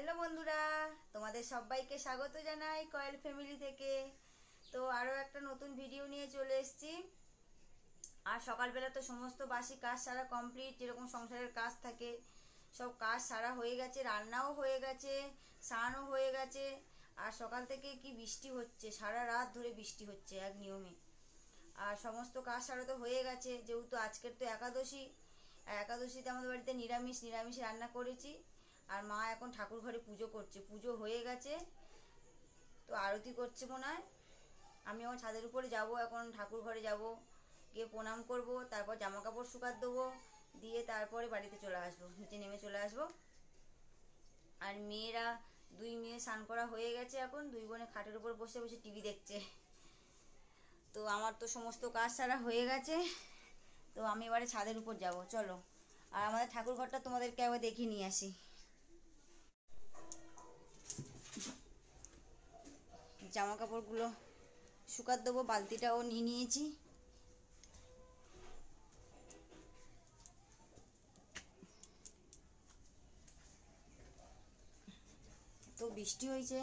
Hello বন্ধুরা, তোমাদের সবাইকে স্বাগত জানাই কয়েল ফ্যামিলি থেকে। তো আরও একটা নতুন ভিডিও নিয়ে চলে এসেছি। আর সকালবেলা তো সমস্ত বাসি কাজ সারা কমপ্লিট, যেরকম সংসারের কাজ থাকে সব কাজ সারা হয়ে গেছে, রান্নাও হয়ে গেছে, স্নানও হয়ে গেছে। আর সকাল থেকে কি বৃষ্টি হচ্ছে, সারা রাত ধরে বৃষ্টি হচ্ছে এক নিয়মে। আর সমস্ত কাজ সারা তো হয়ে গেছে, যেহেতু আজকের তো একাদশী। একাদশীতে আমাদের বাড়িতে নিরামিষ রান্না করেছি। আর মা এখন ঠাকুর ঘরে পুজো করছে, পুজো হয়ে গেছে, তো আরতি করছে মনে হয়। আমি আমার ছাদের উপরে যাব, এখন ঠাকুর ঘরে যাব, গিয়ে প্রণাম করব, তারপর জামা কাপড় শুকাতে দেবো, দিয়ে তারপরে বাড়িতে চলে আসবো, নিচে নেমে চলে আসবো। আর মেয়েরা, দুই মেয়ে স্নান করা হয়ে গেছে, এখন দুই বোনে খাটের উপর বসে বসে টিভি দেখছে। তো আমার তো সমস্ত কাজ সারা হয়ে গেছে, তো আমি এবারে ছাদের উপর যাব, চলো। আর আমাদের ঠাকুর ঘরটা তোমাদেরকে একবার দেখিয়ে নিয়ে আসি। জামা কাপড়গুলো শুকাতে দেবো, বালতিটাও নিয়ে নিয়েছি। তো বৃষ্টি হয়েছে,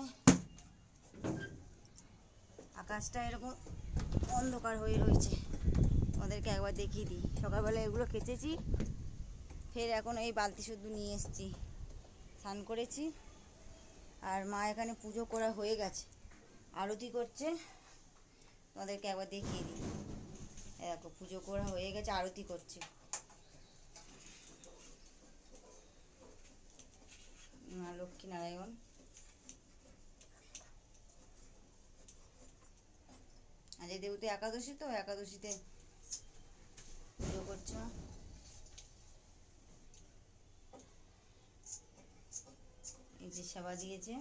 আকাশটা এরকম অন্ধকার হয়ে রয়েছে। তোমাদেরকে একবার দেখিয়ে দিই, সকালবেলা এগুলো কেচেছি, ফের এখন এই বালতি শুদ্ধ নিয়ে এসেছি, স্নান করেছি। আর মা এখানে পুজো করা হয়ে গেছে, আরতি করছে, তোমাদেরকে একবার দেখিয়ে দিই। দেখো, পুজো করা হয়ে গেছে, আরতি করছে। লক্ষ্মী নারায়ণ। আজ যেহেতু একাদশী, তো একাদশীতে পুজো করছো। এই যে সেবা দিয়েছে।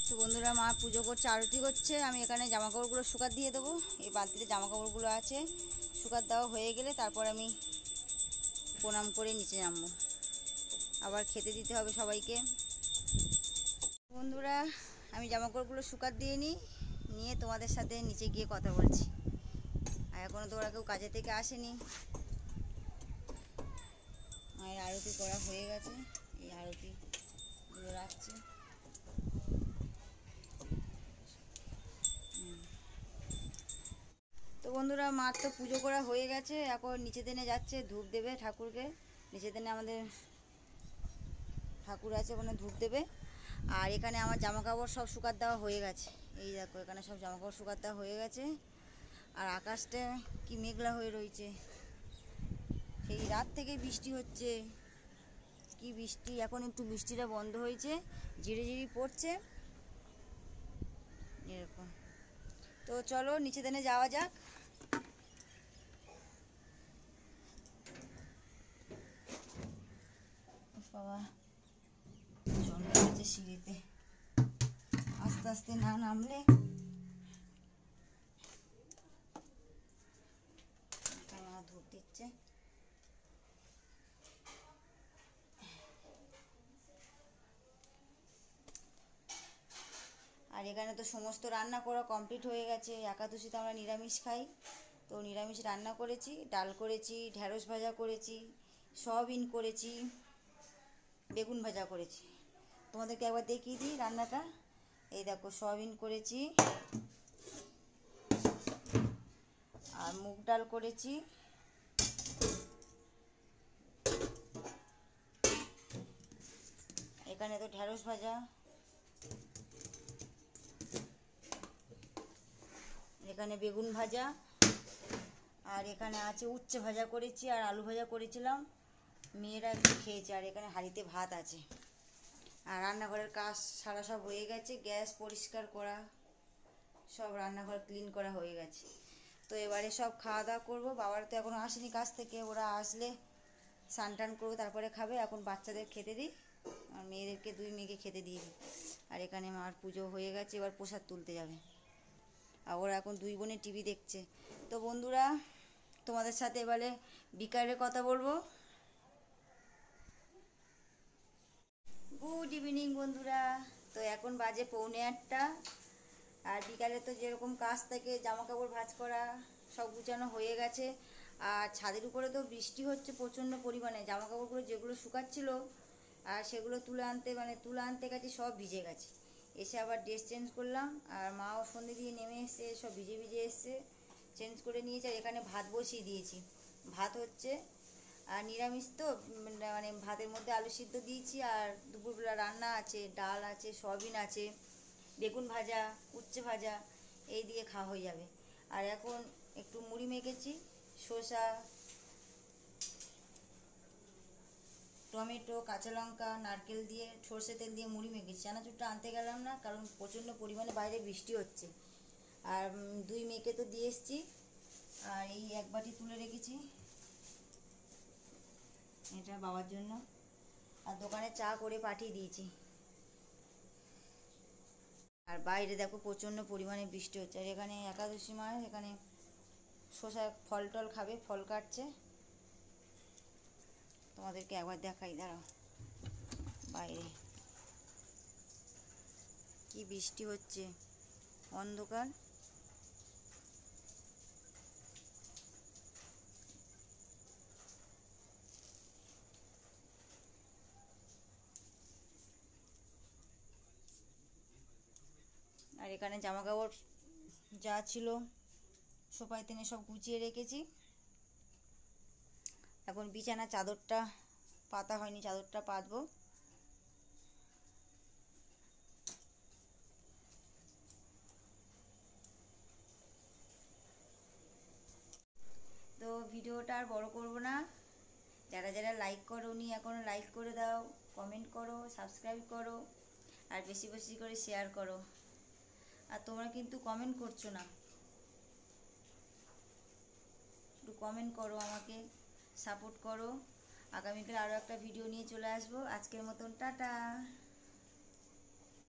তো বন্ধুরা, মা পুজো করছে, আরতি করছে, আমি এখানে জামা কাপড়গুলো শুকাত দিয়ে দেবো। এই বালতিতে জামা কাপড়গুলো আছে, শুকাত দেওয়া হয়ে গেলে তারপর আমি প্রণাম করে নিচে নামবো, আবার খেতে দিতে হবে সবাইকে। বন্ধুরা, আমি জামা কাপড়গুলো শুকাত দিয়ে নিয়ে তোমাদের সাথে নিচে গিয়ে কথা বলছি। আর এখনও তো ওরা কেউ কাজে থেকে আসেনি। মায়ের আরতি করা হয়ে গেছে, এই আরতি রাখছে। তো বন্ধুরা, মার তো পুজো করা হয়ে গেছে, এখন নিচে দেনে যাচ্ছে, ধূপ দেবে ঠাকুরকে। নিচে দেনে আমাদের ঠাকুর আছে, ওখানে ধূপ দেবে। আর এখানে আমার জামা কাপড় সব শুকাত দেওয়া হয়ে গেছে, এই দেখো এখানে সব জামা কাপড় শুকাত দেওয়া হয়ে গেছে। আর আকাশটা কি মেঘলা হয়ে রয়েছে, সেই রাত থেকে বৃষ্টি হচ্ছে, কি বৃষ্টি। এখন একটু বৃষ্টিটা বন্ধ হয়েছে, ঝিরি ঝিরি পড়ছে এরকম। তো চলো নিচে দেনে যাওয়া যাক। বাবা, জল লেগেছে সিঁড়িতে, আস্তে আস্তে না নামলে। ধূপ দিচ্ছে। আর এখানে তো সমস্ত রান্না করা কমপ্লিট হয়ে গেছে। একাদশীতে আমরা নিরামিষ খাই, তো নিরামিষ রান্না করেছি, ডাল করেছি, ঢ্যাঁড়স ভাজা করেছি, সয়াবিন করেছি, বেগুন ভাজা করেছি। তোমাদেরকে একবার দেখিয়ে দিই রান্নাটা। এই দেখো, সয়াবিন করেছি, আর মুগ ডাল করেছি, এখানে তো ঢ্যাঁড়স ভাজা, এখানে বেগুন ভাজা, আর এখানে আছে উচ্ছে ভাজা করেছি আর আলু ভাজা করেছিলাম, মেয়েরা একটু খেয়েছে। আর এখানে হাঁড়িতে ভাত আছে। আর রান্নাঘরের কাজ সারা সব হয়ে গেছে, গ্যাস পরিষ্কার করা, সব রান্নাঘর ক্লিন করা হয়ে গেছে। তো এবারে সব খাওয়া দাওয়া করবো। বাবারা তো এখনো আসেনি কাজ থেকে, ওরা আসলে স্নান টান করবো, তারপরে খাবে। এখন বাচ্চাদের খেতে দিই, আর মেয়েদেরকে, 2 মেয়েকে খেতে দিয়ে দিই। আর এখানে মার পুজো হয়ে গেছে, এবার প্রসাদ তুলতে যাবে। আর ওরা এখন 2 বোনে টিভি দেখছে। তো বন্ধুরা, তোমাদের সাথে এবারে বিকালে কথা বলবো। গুড ইভিনিং বন্ধুরা। তো এখন বাজে 7:45। আর বিকালে তো যেরকম কাজ থাকে, জামা কাপড় ভাঁজ করা সব গুছানো হয়ে গেছে। আর ছাদের উপরে তো বৃষ্টি হচ্ছে প্রচণ্ড পরিমাণে, জামা কাপড়গুলো যেগুলো শুকাচ্ছিল আর সেগুলো তুলে আনতে গেছি, সব ভিজে গেছে। এসে আবার ড্রেস চেঞ্জ করলাম, আর মাও সন্ধ্যে দিয়ে নেমে এসে সব ভিজে ভিজে এসছে, চেঞ্জ করে নিয়েছে। আর এখানে ভাত বসিয়ে দিয়েছি, ভাত হচ্ছে। আর নিরামিষ তো, মানে ভাতের মধ্যে আলু সিদ্ধ দিয়েছি। আর দুপুরবেলা রান্না আছে, ডাল আছে, সয়াবিন আছে, বেগুন ভাজা, উচ্ছে ভাজা, এই দিয়ে খাওয়া হয়ে যাবে। আর এখন একটু মুড়ি মেখেছি, শসা, টমেটো, কাঁচা লঙ্কা, নারকেল দিয়ে, সর্ষে তেল দিয়ে মুড়ি মেখেছি। চানাচুরটা আনতে গেলাম না, কারণ প্রচণ্ড পরিমাণে বাইরে বৃষ্টি হচ্ছে। আর 2 মেয়েকে তো দিয়ে এসছি। আর এই 1 বাটি তুলে রেখেছি, এটা বাবার জন্য। আর দোকানে চা করে পাঠিয়ে দিয়েছি। আর বাইরে দেখো প্রচণ্ড পরিমাণে বৃষ্টি হচ্ছে। আর এখানে একাদশী মায়ের, এখানে শসা ফল টল খাবে, ফল কাটছে। তোমাদেরকে একবার দেখাই, দাঁড়াও। বাইরে কি বৃষ্টি হচ্ছে, অন্ধকার। আর এখানে জামা কাপড় যা ছিল সোফায় টেনে সব গুছিয়ে রেখেছি। এখন বিছানা চাদরটা পাতা হয়নি, চাদরটা পাতবো। তো ভিডিওটা আর বড় করব না। যারা যারা লাইক করো নি এখনো লাইক করে দাও, কমেন্ট করো, সাবস্ক্রাইব করো, আর বেশি বেশি করে শেয়ার করো। আর তোমরা কিন্তু কমেন্ট করছো না, একটু কমেন্ট করো, আমাকে সাপোর্ট করো। আগামীকাল আরও একটা ভিডিও নিয়ে চলে আসবো। আজকের মতন টাটা।